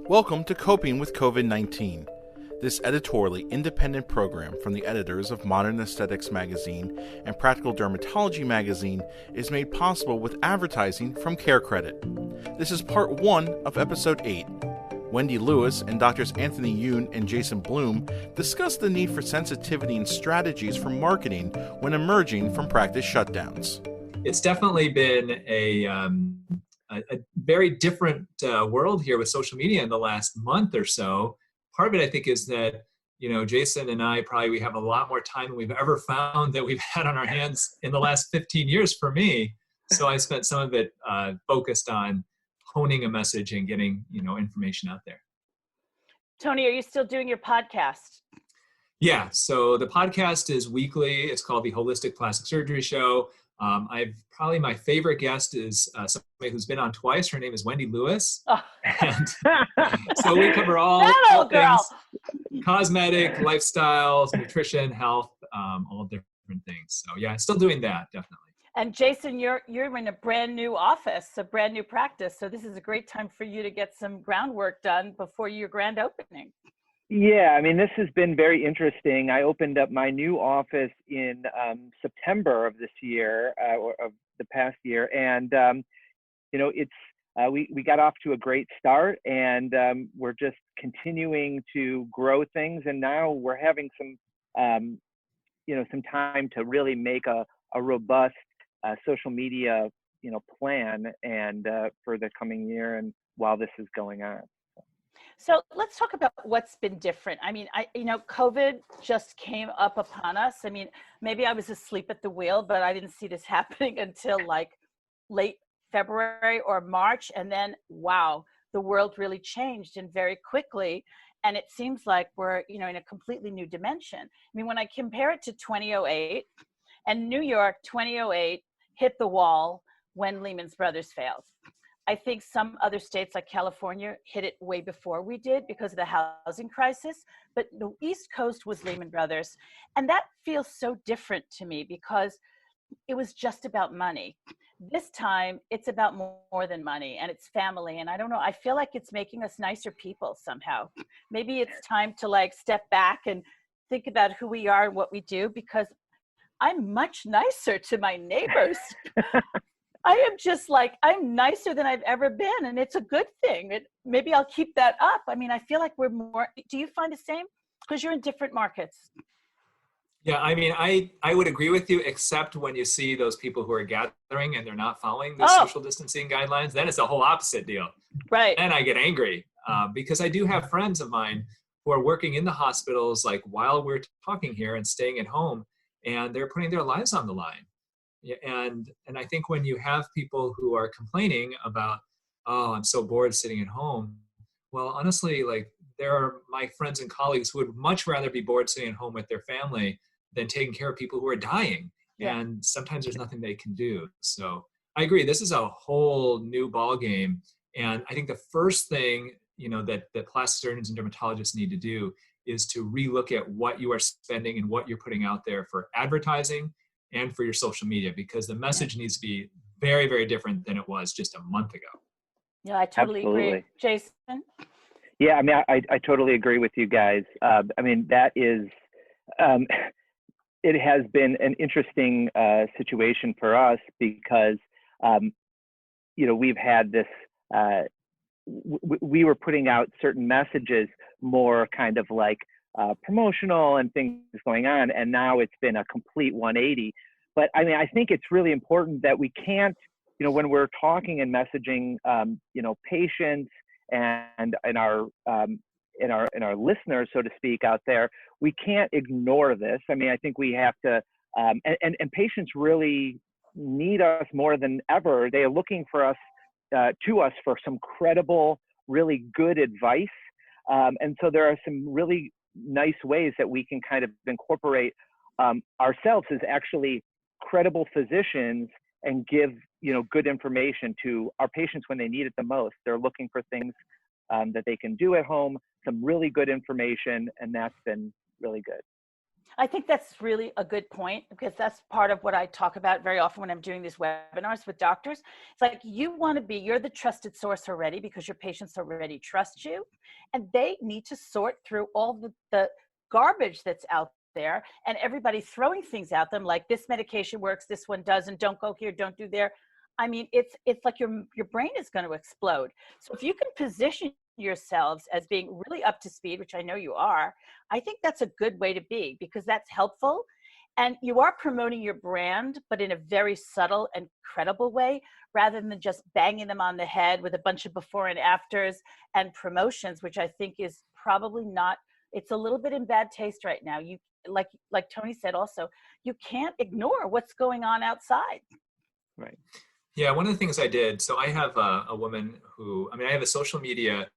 Welcome to Coping with COVID-19. This editorially independent program from the editors of Modern Aesthetics Magazine and Practical Dermatology Magazine is made possible with advertising from CareCredit. This is part 1 of episode 8. Wendy Lewis and Drs. Anthony Yoon and Jason Bloom discuss the need for sensitivity and strategies for marketing when emerging from practice shutdowns. It's definitely been a very different world here with social media in the last month or so. Part of it, I think, is that, Jason and I we have a lot more time than we've ever found that we've had on our hands in the last 15 years for me. So I spent some of it focused on honing a message and getting, information out there. Tony, are you still doing your podcast? Yeah, so the podcast is weekly. It's called the Holistic Plastic Surgery Show. My favorite guest is somebody who's been on twice. Her name is Wendy Lewis. Oh. And so we cover all things, cosmetic, lifestyle, nutrition, health, all different things. So yeah, still doing that, definitely. And Jason, you're in a brand new office, a brand new practice. So this is a great time for you to get some groundwork done before your grand opening. Yeah, this has been very interesting. I opened up my new office in September of this year, or of the past year, and we got off to a great start, and we're just continuing to grow things, and now we're having some time to really make a robust social media plan and for the coming year and while this is going on. So let's talk about what's been different. COVID just came up upon us. Maybe I was asleep at the wheel, but I didn't see this happening until like late February or March. And then, wow, the world really changed and very quickly. And it seems like we're, in a completely new dimension. When I compare it to 2008, and New York 2008 hit the wall when Lehman Brothers failed. I think some other states like California hit it way before we did because of the housing crisis, but the East Coast was Lehman Brothers. And that feels so different to me because it was just about money. This time it's about more than money, and it's family. And I don't know, I feel like it's making us nicer people somehow. Maybe it's time to step back and think about who we are and what we do, because I'm much nicer to my neighbors. I am just I'm nicer than I've ever been, and it's a good thing. Maybe I'll keep that up. I feel like we're more, do you find the same? Because you're in different markets. Yeah, I would agree with you, except when you see those people who are gathering and they're not following the social distancing guidelines, then it's a whole opposite deal. Right. And I get angry because I do have friends of mine who are working in the hospitals, while we're talking here and staying at home, and they're putting their lives on the line. And I think when you have people who are complaining about, oh, I'm so bored sitting at home. Well, honestly, there are my friends and colleagues who would much rather be bored sitting at home with their family than taking care of people who are dying. Yeah. And sometimes there's nothing they can do. So I agree. This is a whole new ballgame. And I think the first thing, that plastic surgeons and dermatologists need to do is to relook at what you are spending and what you're putting out there for advertising and for your social media, because the message needs to be very, very different than it was just a month ago. Yeah, I totally agree. Jason? Yeah, I totally agree with you guys. That is, it has been an interesting situation for us because, we've had this, we were putting out certain messages more kind of promotional and things going on, and now it's been a complete 180. But I think it's really important that we can't, when we're talking and messaging, patients and our listeners, so to speak, out there, we can't ignore this. I think we have to, and patients really need us more than ever. They are looking for us, to us for some credible, really good advice. And so there are some really nice ways that we can kind of incorporate ourselves as actually credible physicians and give good information to our patients when they need it the most. They're looking for things that they can do at home, some really good information, and that's been really good. I think that's really a good point, because that's part of what I talk about very often when I'm doing these webinars with doctors. It's like, you're the trusted source already because your patients already trust you, and they need to sort through all the garbage that's out there, and everybody throwing things at them like, this medication works, this one doesn't, don't go here, don't do there. I mean, it's like your brain is going to explode. So if you can position yourselves as being really up to speed, which I know you are, I think that's a good way to be, because that's helpful. And you are promoting your brand, but in a very subtle and credible way, rather than just banging them on the head with a bunch of before and afters and promotions, which I think is probably not, it's a little bit in bad taste right now. You, like Tony said also, you can't ignore what's going on outside. Right. Yeah, one of the things I did, so I have a woman who, I have a social media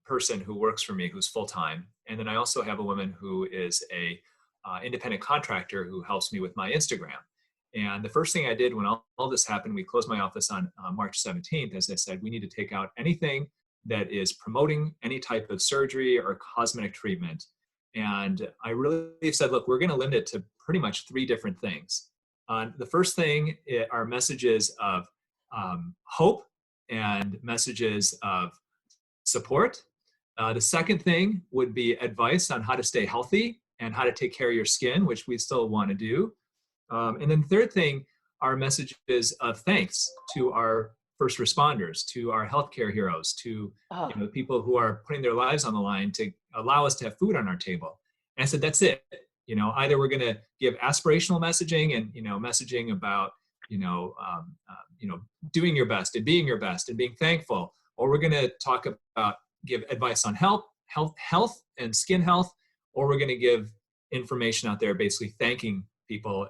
person who works for me, who's full-time. And then I also have a woman who is a independent contractor who helps me with my Instagram. And the first thing I did when all this happened, we closed my office on March 17th, as I said, we need to take out anything that is promoting any type of surgery or cosmetic treatment. And I really said, look, we're going to limit it to pretty much 3 different things. The first thing are messages of hope and messages of support. The second thing would be advice on how to stay healthy and how to take care of your skin, which we still want to do. And then the third thing are messages of thanks to our first responders, to our healthcare heroes, to the people who are putting their lives on the line to allow us to have food on our table. And I said, that's it. Either we're going to give aspirational messaging and, messaging about, doing your best and being your best and being thankful, or we're going to talk about, give advice on health and skin health, or we're going to give information out there basically thanking people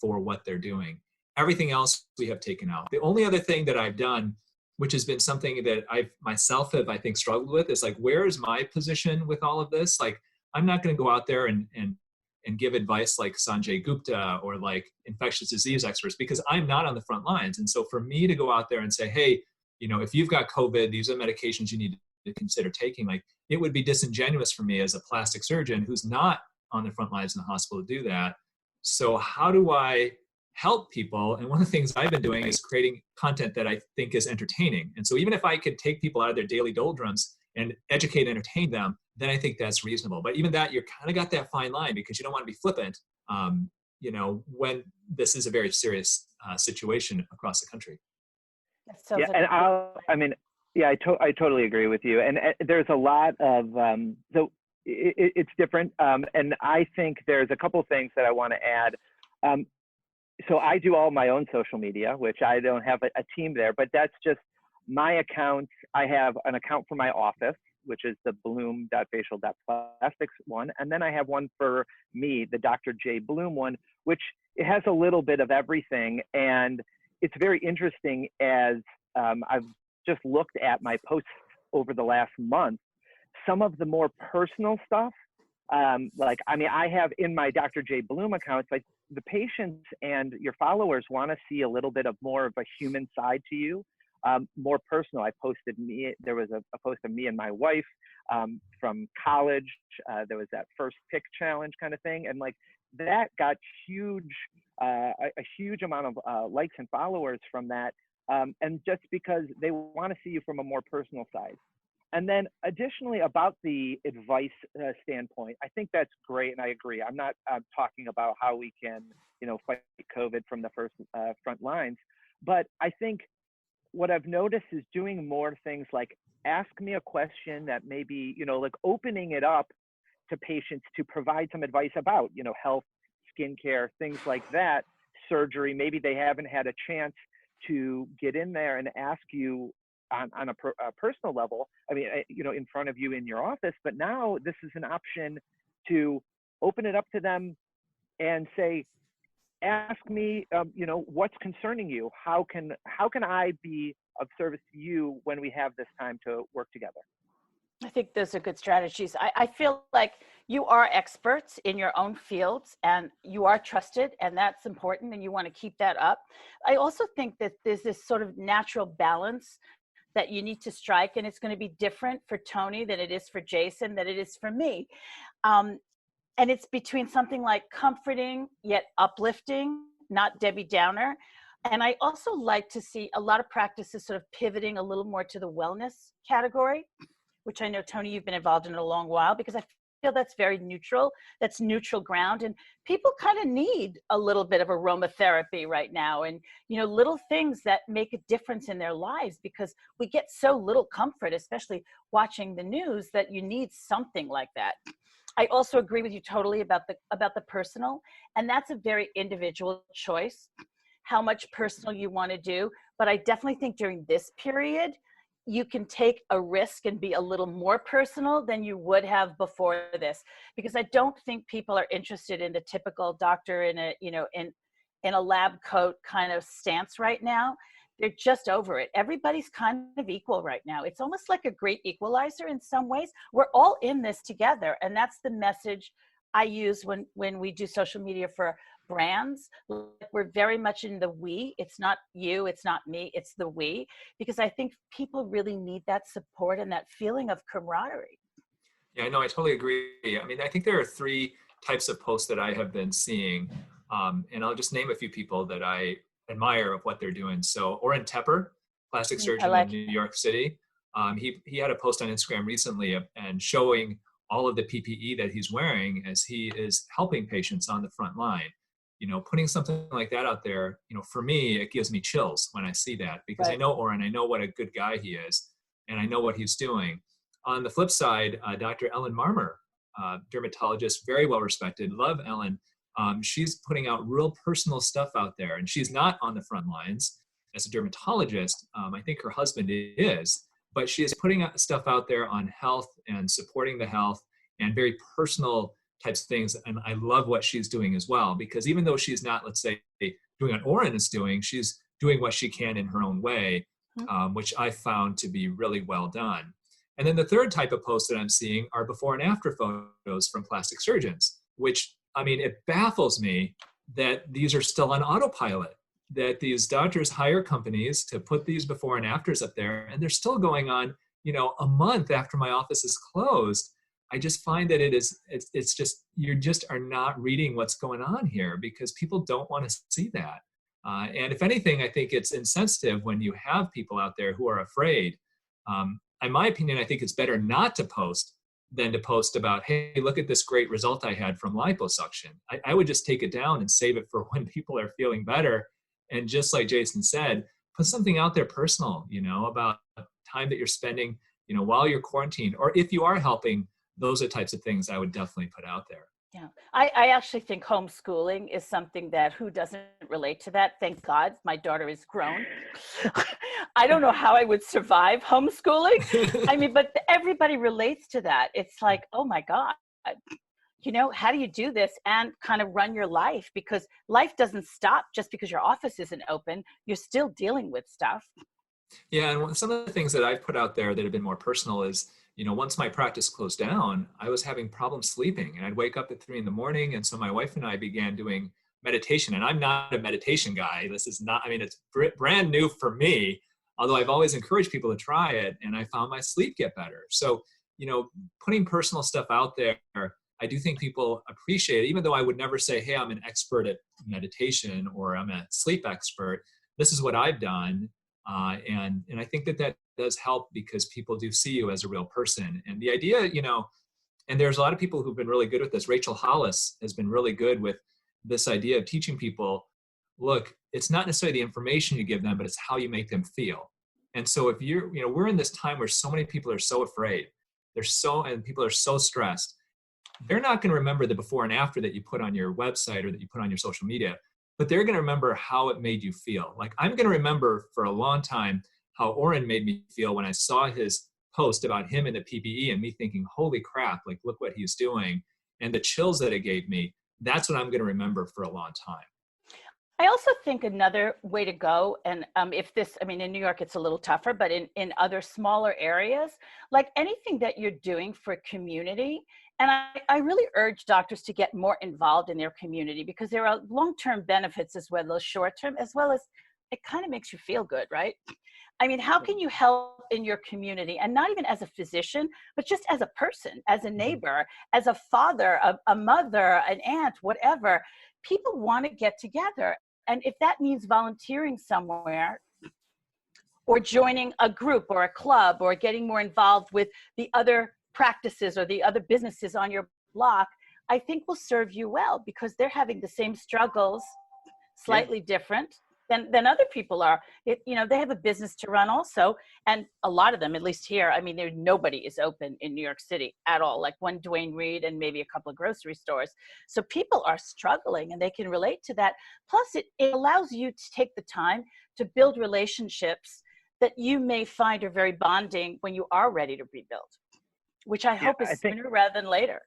for what they're doing. Everything else we have taken out. The only other thing that I've done, which has been something that I myself have, I think, struggled with, is like, where is my position with all of this? Like, I'm not going to go out there and give advice like Sanjay Gupta or like infectious disease experts, because I'm not on the front lines. And so for me to go out there and say, hey, if you've got COVID, these are medications you need to consider taking, like, it would be disingenuous for me as a plastic surgeon who's not on the front lines in the hospital to do that. So how do I help people? And one of the things I've been doing is creating content that I think is entertaining. And so even if I could take people out of their daily doldrums and educate and entertain them, then I think that's reasonable. But even that, you're kind of got that fine line, because you don't want to be flippant, when this is a very serious situation across the country. Yeah, and I totally agree with you. And there's a lot of, so it's different. And I think there's a couple things that I want to add. So I do all my own social media, which I don't have a team there, but that's just my account. I have an account for my office, which is the bloom.facial.plastics one. And then I have one for me, the Dr. J. Bloom one, which it has a little bit of everything. And it's very interesting as I've just looked at my posts over the last month, some of the more personal stuff, I have in my Dr. J. Bloom account, it's like the patients and your followers want to see a little bit of more of a human side to you. More personal. There was a post of me and my wife from college. There was that first pick challenge kind of thing. And like that got a huge amount of likes and followers from that. And just because they want to see you from a more personal side. And then additionally about the advice standpoint, I think that's great. And I agree. I'm not talking about how we can, fight COVID from the front lines, but I think what I've noticed is doing more things like ask me a question that maybe, like opening it up to patients to provide some advice about, health, skincare, things like that, surgery. Maybe they haven't had a chance to get in there and ask you on a personal level, in front of you in your office. But now this is an option to open it up to them and say, ask me, what's concerning you? How can I be of service to you when we have this time to work together? I think those are good strategies. I feel like you are experts in your own fields and you are trusted, and that's important, and you want to keep that up. I also think that there's this sort of natural balance that you need to strike, and it's going to be different for Tony than it is for Jason, than it is for me. And it's between something like comforting yet uplifting, not Debbie Downer. And I also like to see a lot of practices sort of pivoting a little more to the wellness category, which I know, Tony, you've been involved in a long while, because I feel that's very neutral. That's neutral ground. And people kind of need a little bit of aromatherapy right now, and, little things that make a difference in their lives, because we get so little comfort, especially watching the news, that you need something like that. I also agree with you totally about the personal, and that's a very individual choice, how much personal you want to do. But I definitely think during this period, you can take a risk and be a little more personal than you would have before this, because I don't think people are interested in the typical doctor in a lab coat kind of stance right now. They're just over it. Everybody's kind of equal right now. It's almost like a great equalizer in some ways. We're all in this together. And that's the message I use when we do social media for brands. We're very much in the we. It's not you, it's not me, it's the we, because I think people really need that support and that feeling of camaraderie. Yeah, no, I totally agree. I mean, I think there are 3 types of posts that I have been seeing. And I'll just name a few people that I admire of what they're doing. So Oren Tepper, plastic surgeon in New York City. He had a post on Instagram recently and showing all of the PPE that he's wearing as he is helping patients on the front line. Putting something like that out there, for me, it gives me chills when I see that, because right. I know Oren, I know what a good guy he is, and I know what he's doing. On the flip side, Dr. Ellen Marmer, dermatologist, very well respected, love Ellen. She's putting out real personal stuff out there, and she's not on the front lines as a dermatologist. I think her husband is, but she is putting stuff out there on health and supporting the health and very personal types of things. And I love what she's doing as well, because even though she's not, let's say, doing what Oren is doing, she's doing what she can in her own way, which I found to be really well done. And then the third type of posts that I'm seeing are before and after photos from plastic surgeons, which, I mean, it baffles me that these are still on autopilot, that these doctors hire companies to put these before and afters up there, and they're still going on, a month after my office is closed. I just find that it's just, you just are not reading what's going on here, because people don't want to see that. And if anything, I think it's insensitive when you have people out there who are afraid. In my opinion, I think it's better not to post than to post about, hey, look at this great result I had from liposuction. I would just take it down and save it for when people are feeling better. And just like Jason said, put something out there personal, about time that you're spending, while you're quarantined, or if you are helping. Those are types of things I would definitely put out there. Yeah, I actually think homeschooling is something that, who doesn't relate to that? Thank God, my daughter is grown. I don't know how I would survive homeschooling. I mean, but everybody relates to that. It's like, oh my God, how do you do this and kind of run your life? Because life doesn't stop just because your office isn't open. You're still dealing with stuff. Yeah, and some of the things that I've put out there that have been more personal is, once my practice closed down, I was having problems sleeping, and I'd wake up at 3 a.m. And so my wife and I began doing meditation, and I'm not a meditation guy. This is not, it's brand new for me, although I've always encouraged people to try it, and I found my sleep get better. So, putting personal stuff out there, I do think people appreciate it, even though I would never say, hey, I'm an expert at meditation or I'm a sleep expert. This is what I've done. And I think that does help, because people do see you as a real person. And the idea, and there's a lot of people who've been really good with this. Rachel Hollis has been really good with this idea of teaching people, look, it's not necessarily the information you give them, but it's how you make them feel. And so if we're in this time where so many people are so afraid, and people are so stressed, they're not going to remember the before and after that you put on your website or that you put on your social media, but they're going to remember how it made you feel. Like, I'm going to remember for a long time how Oren made me feel when I saw his post about him and the PPE, and me thinking, holy crap, like, look what he's doing, and the chills that it gave me. That's what I'm going to remember for a long time. I also think another way to go, and in New York, it's a little tougher, but in other smaller areas, like anything that you're doing for community. And I really urge doctors to get more involved in their community, because there are long-term benefits as well as short-term, as well as it kind of makes you feel good, right? I mean, how can you help in your community, and not even as a physician, but just as a person, as a neighbor, as a father, a mother, an aunt, whatever. People want to get together. And if that means volunteering somewhere or joining a group or a club or getting more involved with the other practices or the other businesses on your block, I think will serve you well, because they're having the same struggles, slightly different than other people are. You know, they have a business to run also. And a lot of them, at least here, I mean, nobody is open in New York City at all, like one Duane Reade and maybe a couple of grocery stores. So people are struggling and they can relate to that. Plus it allows you to take the time to build relationships that you may find are very bonding when you are ready to rebuild, which I hope is sooner rather than later.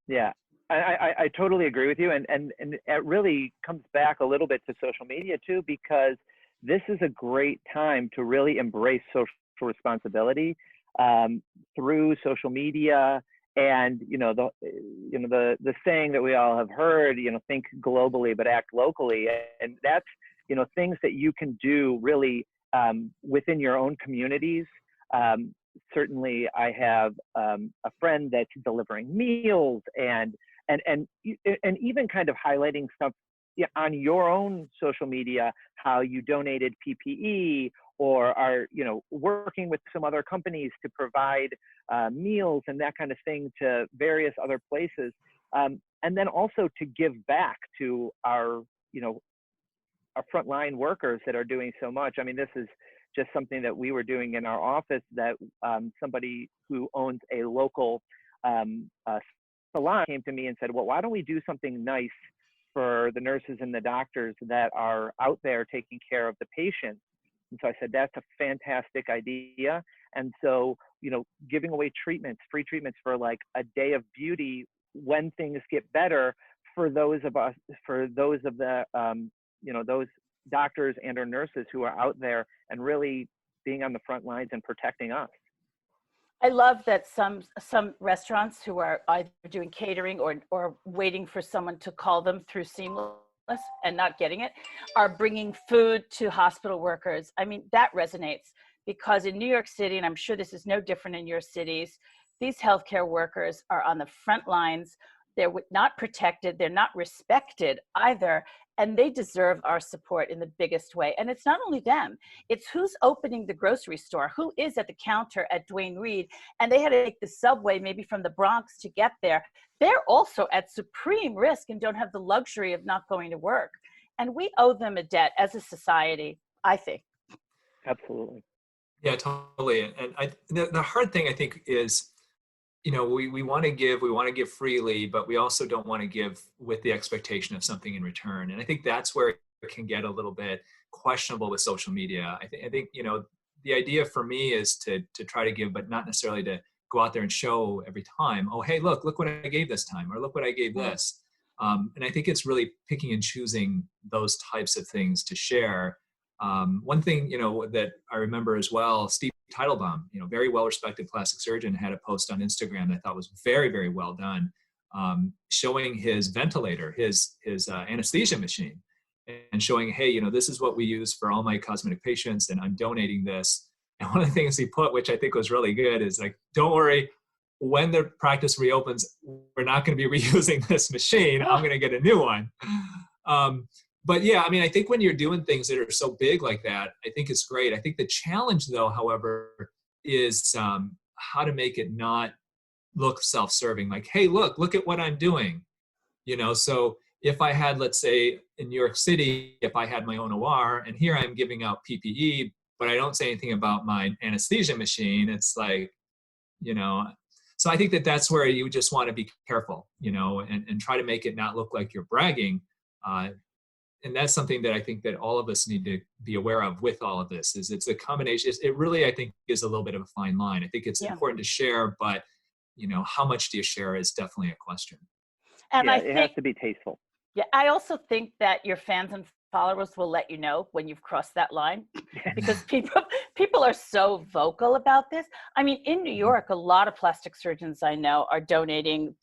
Yeah, I totally agree with you. And it really comes back a little bit to social media too, because this is a great time to really embrace social responsibility through social media. And, the saying that we all have heard, think globally, but act locally. And that's, things that you can do really within your own communities. Certainly I have a friend that's delivering meals and even kind of highlighting stuff on your own social media, how you donated PPE or are, working with some other companies to provide meals and that kind of thing to various other places. And then also to give back to our frontline workers that are doing so much. I mean, this is just something that we were doing in our office that somebody who owns a local salon came to me and said, well, why don't we do something nice for the nurses and the doctors that are out there taking care of the patients? And so I said, that's a fantastic idea. And so, giving away treatments, free treatments for like a day of beauty when things get better for those of the those doctors and or nurses who are out there and really being on the front lines and protecting us. I love that some restaurants who are either doing catering or waiting for someone to call them through Seamless and not getting it, are bringing food to hospital workers. I mean, that resonates, because in New York City, and I'm sure this is no different in your cities, these healthcare workers are on the front lines. They're not protected. They're not respected either. And they deserve our support in the biggest way. And it's not only them, it's who's opening the grocery store, who is at the counter at Duane Reade, and they had to take the subway maybe from the Bronx to get there. They're also at supreme risk and don't have the luxury of not going to work. And we owe them a debt as a society, I think. Absolutely. Yeah, totally. And the hard thing, I think, is, we want to give freely, but we also don't want to give with the expectation of something in return. And I think that's where it can get a little bit questionable with social media. I think the idea for me is to try to give, but not necessarily to go out there and show every time, oh, hey, look what I gave this time, or look what I gave this. And I think it's really picking and choosing those types of things to share. One thing, that I remember as well, Steve Teitelbaum, very well-respected plastic surgeon, had a post on Instagram that I thought was very, very well done, showing his ventilator, his anesthesia machine, and showing, hey, this is what we use for all my cosmetic patients, and I'm donating this. And one of the things he put, which I think was really good, is like, don't worry, when the practice reopens, we're not going to be reusing this machine. I'm going to get a new one. But yeah, I mean, I think when you're doing things that are so big like that, I think it's great. I think the challenge, though, however, is how to make it not look self-serving. Like, hey, look at what I'm doing. So if I had, let's say, in New York City, if I had my own OR, and here I'm giving out PPE, but I don't say anything about my anesthesia machine, it's like, So I think that's where you just want to be careful, and try to make it not look like you're bragging. And that's something that I think that all of us need to be aware of with all of this. Is it's a combination. It really, I think, is a little bit of a fine line. I think it's important to share, but how much do you share is definitely a question. And it has to be tasteful. Yeah, I also think that your fans and followers will let you know when you've crossed that line, because people are so vocal about this. I mean, in New York, a lot of plastic surgeons I know are donating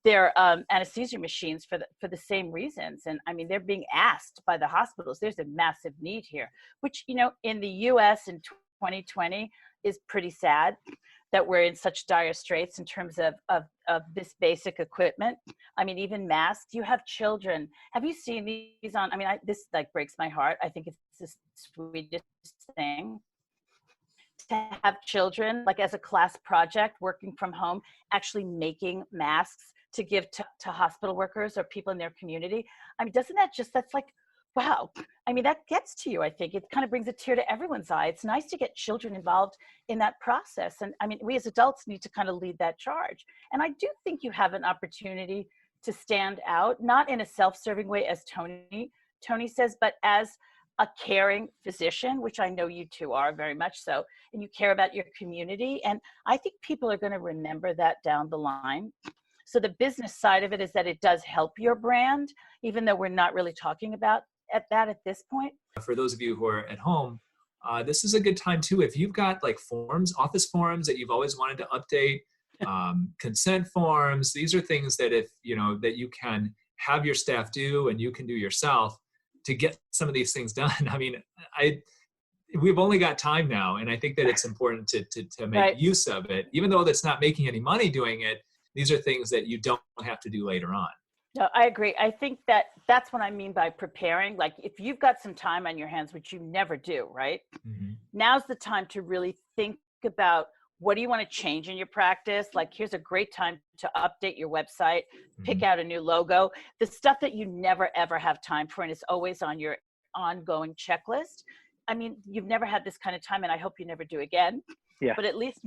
their anesthesia machines for the same reasons. And I mean, they're being asked by the hospitals. There's a massive need here, which, you know, in the US in 2020 is pretty sad that we're in such dire straits in terms of this basic equipment. I mean, even masks. You have children. Have you seen these on? I mean, this like breaks my heart. I think it's the sweetest thing to have children, like as a class project, working from home, actually making masks to give to hospital workers or people in their community. I mean, doesn't that just, that's like, wow. I mean, that gets to you. I think it kind of brings a tear to everyone's eye. It's nice to get children involved in that process. And I mean, we as adults need to kind of lead that charge. And I do think you have an opportunity to stand out, not in a self-serving way as Tony says, but as a caring physician, which I know you two are very much so, and you care about your community. And I think people are going to remember that down the line. So the business side of it is that it does help your brand, even though we're not really talking about at this point. For those of you who are at home, this is a good time too. If you've got like forms, office forms that you've always wanted to update, consent forms, these are things that if, you know, that you can have your staff do and you can do yourself to get some of these things done. I mean, we've only got time now, and I think that it's important to make Right. use of it. Even though that's not making any money doing it, these are things that you don't have to do later on. No, I agree. I think that's what I mean by preparing. Like if you've got some time on your hands, which you never do, right? Mm-hmm. Now's the time to really think about what do you want to change in your practice? Like here's a great time to update your website, pick out a new logo, the stuff that you never ever have time for and is always on your ongoing checklist. I mean, you've never had this kind of time and I hope you never do again. Yeah. But at least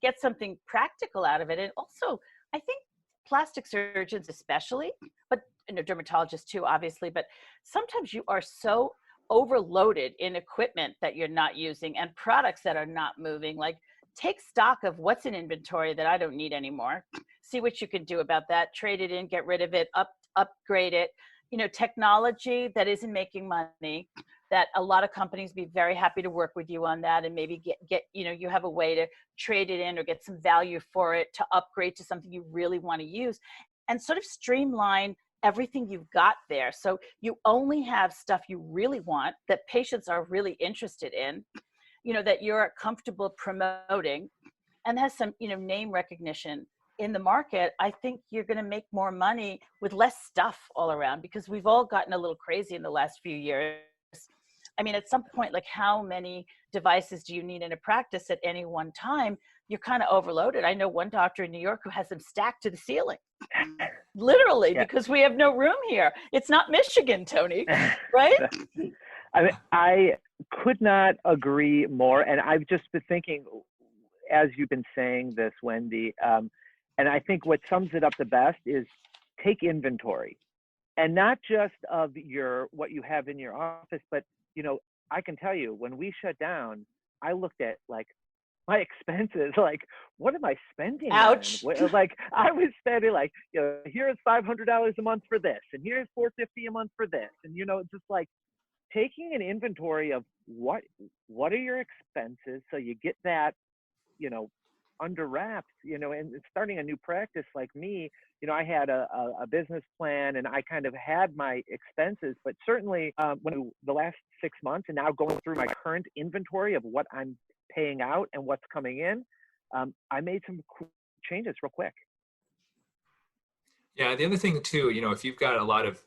get something practical out of it. And also, I think plastic surgeons especially, but dermatologists too, obviously, but sometimes you are so overloaded in equipment that you're not using and products that are not moving. Like take stock of what's in inventory that I don't need anymore. See what you can do about that. Trade it in, get rid of it, upgrade it. You know, technology that isn't making money, that a lot of companies be very happy to work with you on that, and maybe get you know, you have a way to trade it in or get some value for it to upgrade to something you really want to use, and sort of streamline everything you've got there. So you only have stuff you really want, that patients are really interested in, you know, that you're comfortable promoting and has some, you know, name recognition in the market. I think you're going to make more money with less stuff all around, because we've all gotten a little crazy in the last few years. I mean, at some point, like how many devices do you need in a practice at any one time? You're kind of overloaded. I know one doctor in New York who has them stacked to the ceiling, literally, Yeah. because we have no room here. It's not Michigan, Tony, right? I mean, I could not agree more. And I've just been thinking, as you've been saying this, Wendy, and I think what sums it up the best is take inventory, and not just of what you have in your office, but, you know, I can tell you when we shut down, I looked at like my expenses, like, what am I spending Ouch. on? Like I was spending like, you know, here's $500 a month for this, and here's $450 a month for this. And, you know, just like taking an inventory of what are your expenses, so you get that, you know, under wraps, you know. And starting a new practice like me, you know, I had a business plan and I kind of had my expenses, but certainly when the last 6 months and now going through my current inventory of what I'm paying out and what's coming in, I made some changes real quick. Yeah, the other thing too, you know, if you've got a lot of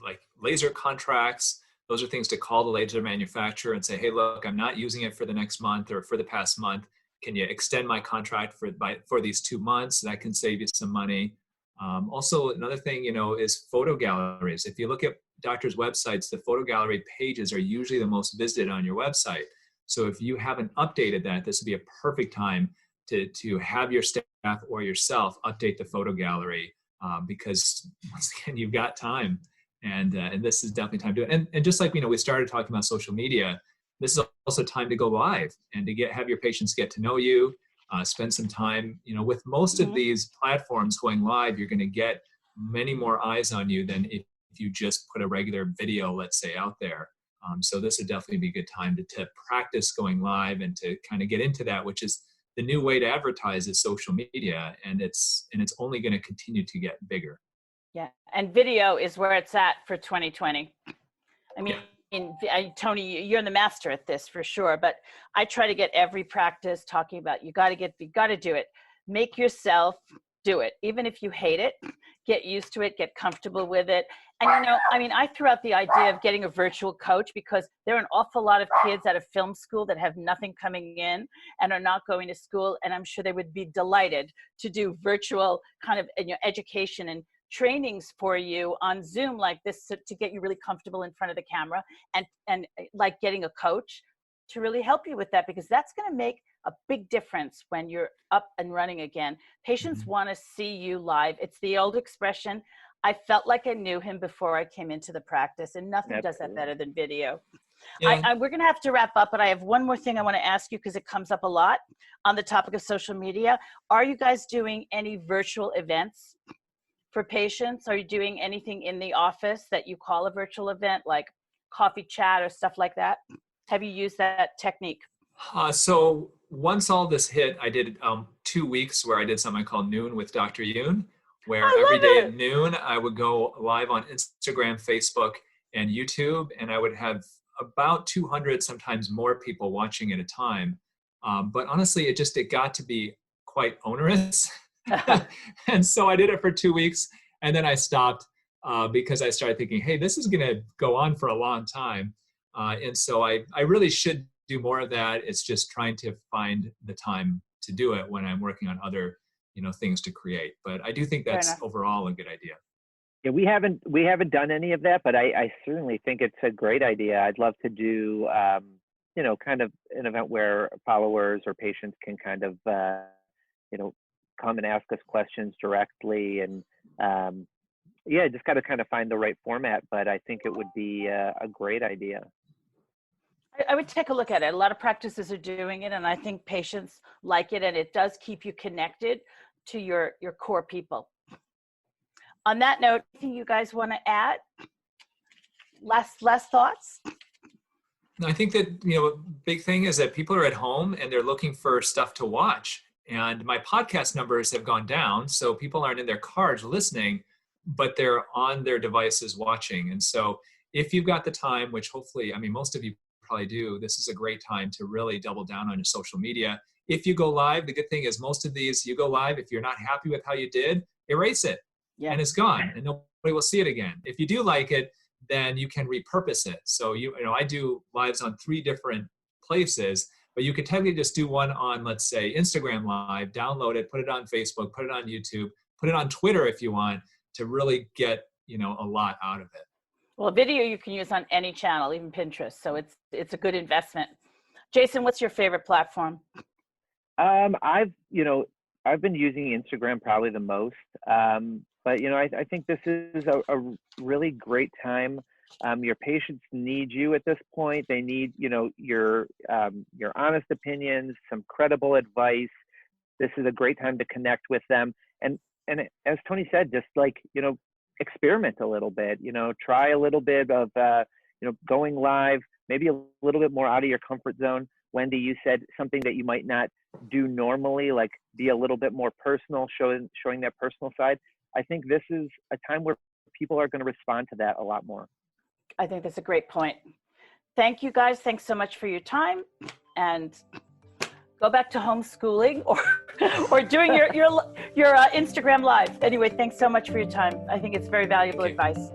like laser contracts, those are things to call the laser manufacturer and say, hey, look, I'm not using it for the next month or for the past month. Can you extend my contract for these 2 months? That can save you some money. Also, another thing, you know, is photo galleries. If you look at doctors' websites, the photo gallery pages are usually the most visited on your website. So if you haven't updated that, this would be a perfect time to have your staff or yourself update the photo gallery, because once again, you've got time, and this is definitely time to do it. And just like, you know, we started talking about social media, this is also time to go live and to have your patients get to know you, spend some time, you know, with most of these platforms going live, you're going to get many more eyes on you than if if you just put a regular video, let's say, out there. So this would definitely be a good time to practice going live and to kind of get into that, which is the new way to advertise is social media, and it's only going to continue to get bigger. Yeah, and video is where it's at for 2020. I mean, Tony, you're the master at this for sure, but I try to get every practice talking about you got to do it. Make yourself do it. Even if you hate it, get used to it, get comfortable with it. And I threw out the idea of getting a virtual coach because there are an awful lot of kids out of film school that have nothing coming in and are not going to school. And I'm sure they would be delighted to do virtual kind of education and trainings for you on Zoom like this to get you really comfortable in front of the camera, and like getting a coach to really help you with that, because that's going to make a big difference when you're up and running again. Patients want to see you live. It's the old expression, I felt like I knew him before I came into the practice, and nothing does that better than video. Yeah. We're going to have to wrap up, but I have one more thing I want to ask you because it comes up a lot on the topic of social media. Are you guys doing any virtual events for patients? Are you doing anything in the office that you call a virtual event, like coffee chat or stuff like that? Have you used that technique? So once all this hit, I did 2 weeks where I did something called Noon with Dr. Yoon, where every day at noon, I would go live on Instagram, Facebook, and YouTube, and I would have about 200, sometimes more people watching at a time. But honestly, it got to be quite onerous. And so I did it for 2 weeks, and then I stopped because I started thinking, hey, this is going to go on for a long time. And so I really should do more of that. It's just trying to find the time to do it when I'm working on other things to create. But I do think that's overall a good idea. Yeah, we haven't done any of that, but I certainly think it's a great idea. I'd love to do kind of an event where followers or patients can kind of come and ask us questions directly, and just got to kind of find the right format. But I think it would be a great idea. I would take a look at it. A lot of practices are doing it, and I think patients like it, and it does keep you connected to your core people. On that note, anything you guys want to add? Last thoughts? I think that, big thing is that people are at home and they're looking for stuff to watch. And my podcast numbers have gone down, so people aren't in their cars listening, but they're on their devices watching. And so if you've got the time, which hopefully, most of you probably do, this is a great time to really double down on your social media. If you go live, the good thing is most of these, you go live, if you're not happy with how you did, erase it. Yeah. And it's gone, and nobody will see it again. If you do like it, then you can repurpose it. So I do lives on 3 different places, but you could technically just do one on, let's say, Instagram Live, download it, put it on Facebook, put it on YouTube, put it on Twitter if you want, to really get a lot out of it. Well, video you can use on any channel, even Pinterest. So it's a good investment. Jason, what's your favorite platform? I've been using Instagram probably the most. But I think this is a really great time. Your patients need you at this point. They need your honest opinions, some credible advice. This is a great time to connect with them. And as Tony said, just experiment a little bit. Try a little bit of going live, maybe a little bit more out of your comfort zone. Wendy, you said something that you might not do normally, like be a little bit more personal, showing that personal side. I think this is a time where people are going to respond to that a lot more. I think that's a great point. Thank you guys. Thanks so much for your time, and go back to homeschooling or doing your Instagram Live. Anyway, thanks so much for your time. I think it's very valuable advice.